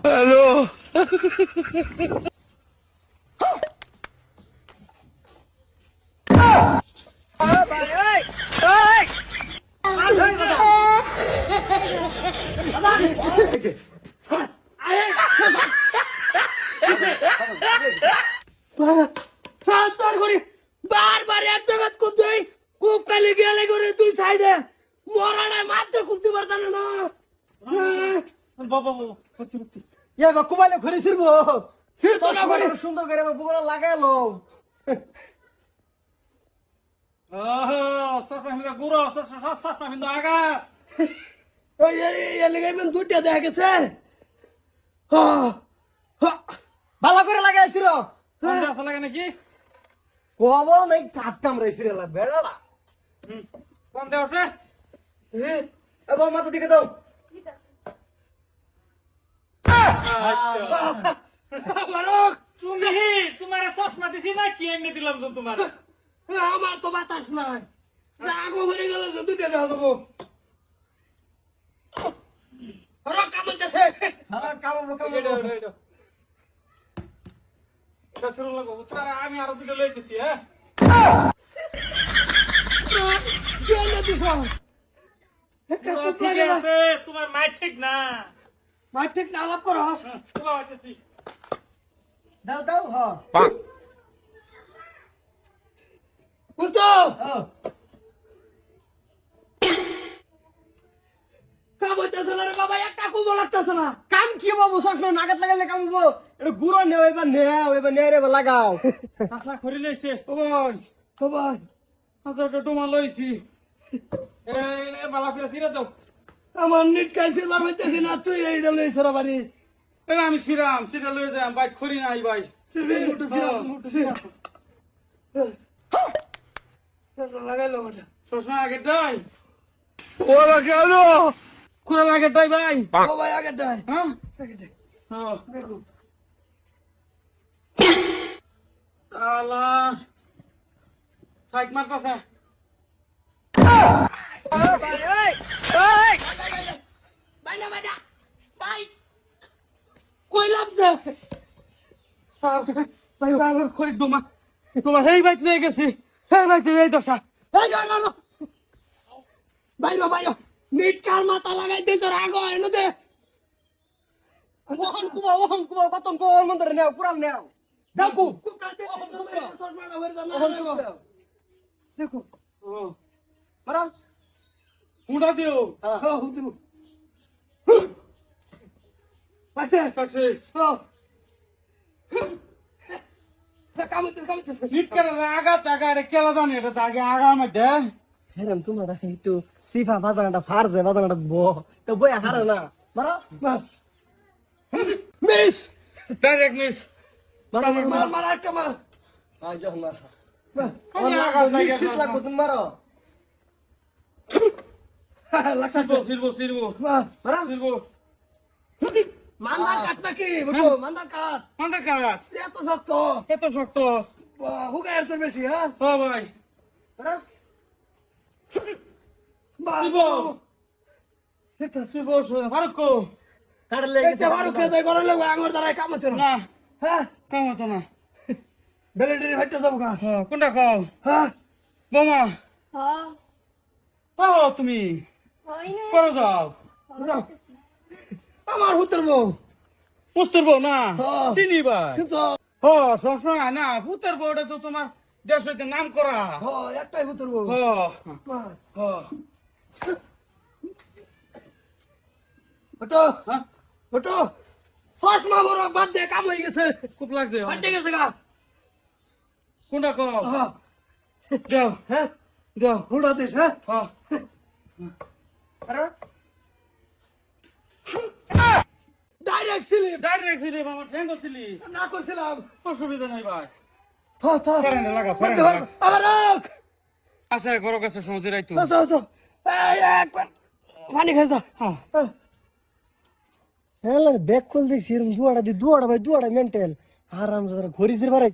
Hello. বারবার এক জায়গা খুঁজতে খুব কালি গেলে করে তুই সাইডে মরানায় মারতে খুঁজতে পারতাম না বাবা হচ্ছে হচ্ছে এ বা কুবাইলে ঘুরে ফিরবো ফিরতো না করে সুন্দর করে বুগলা লাগাইলো সসপেন হিন্দা গুরো সসপেন হিন্দা আগা ওই এর লেগে মেন দুইটা দেখা গেছে ভালো করে লাগাইছিল কোন আসা লাগে নাকি কবো নাই কাট কামড়াইছিল লা বেড়ালা কোন দে আছে এ বাবা মাথা দিকে দাও মারক তুমি তোমার সসমা দিছি না কি এনে দিলাম তো তোমার আমার তো বাতাস নাই জাগো ভরে গেল যে দুইটা দেখা দেবো রক কামড়তেছে হ্যাঁ কামড় এটা শুরু লাগো বুঝছা আমি আরো দুটো লইতেছি হ্যাঁ কেন দিছ ঠিক আছে তোমার মাই ঠিক না মাই ঠিক না আলাপ করো তোমার হইতেছি দাও দাও হ্যাঁ বুঝতো কাম হইতেছে না রে বাবা একটা কুমো লাগতেছে না কাম কি বাবু সবসময় নাগাদ লাগাইলে কাম হবো এটা গুঁড়ো নেও এবার নে রে লাগাও চাচা করি লইছে ওই সবাই আচ্ছা তোমার লইছি এ বালা করে সিরা দাও আমার নিট কাইছে বার হইতেছে না তুই এইটা লই সরা বাড়ি এরা আমি সিরাম সিরা লই যাম বাইক করি নাই ভাই সিরবি লাগাইলো ওটা সসমা আগেরটাই ওরা কেন? কুড়াল আগেরটাই ভাই ও ভাই আগেরটাই হ্যাঁ আগেরটাই হ্যাঁ দেখো আল্লাহ সাইক মারতাছে বাইনা বাইনা বাই কইলাম যে ভাই আগের খড়ি ডোমা তোমার হেই বাইক নিয়ে গেছি হেই বাইক এই দশা এই না বাইরো বাইরো নিট কার মাথা লাগাই দিছ রাগো এনো দে ওহন কুবা কতম কো মন্দর নেও পুরাল নেও দেখো দেখো ও মারা হুঁডা দিও হ্যাঁ হুদিন পাছে কাছে কামতে নিট করে আগা চাগা রে কেলা জানি এটা আগে আগা মধ্যে হেরাম তোমার একটু সিফা বাজানটা ফারজে বাজানটা তো বই হারে না মারা মিস ডাইরেক্ট মিস মারা একটা মার আই যখন মার আমি আগা লাগে শীত লাগবে তুমি মারো সিরবো মারা সিরবো মান্দা কাট নাকি বুঝো মান্দা কাট মান্দা কাট এত শক্ত এত শক্ত হুকা এর বেশি হ্যাঁ ও ভাই মারা সিরবো সেটা সিরবো ফারুকো কাটলে গেছে বারো কে দেয় করে লাগবে আঙুর দ্বারা কাম হচ্ছে না না হ্যাঁ কাম হতো না বেলেডি হাইটে যাবো কা হ্যাঁ কোনটা কও হ্যাঁ বোমা হ্যাঁ পাও তুমি হয় না করে যাও যাও আমার হুতর বউ পুস্তর বউ না হ্যাঁ। চিনি ভাই কিন্তু হ সবসময় না পুতের বউটা তো তোমার দেশ হইতে নাম করা একটাই হুতর বউ হ হ ওটো হ্যাঁ ওটো ফার্স্ট মা বড় বাদ দে কাম হয়ে গেছে খুব লাগছে ফাটে গেছে গা কোনটা কও হ্যাঁ দাও হ্যাঁ দাও হুড়া দিস হ্যাঁ হ্যাঁ আরে ডাইরেক্ট স্লিপ ডাইরেক্ট ছিলি আমার ঠ্যাঙ্গ ছিলি না করছিলাম অসুবিধা নাই ভাই থ সারেন্ডার লাগা, বাদ দে, সারেন্ডার লাগা। আবার রাখ আছে ঘর কাছে সময় রাইতো আচ্ছা এই একবার পানি খাইছা হ্যাঁ হ্যাঁ ব্যাগ খুল দেখছি এরকম দুয়াটা ভাই দুয়াটা মেন্টেল আরাম ঘড়ি বাড়াই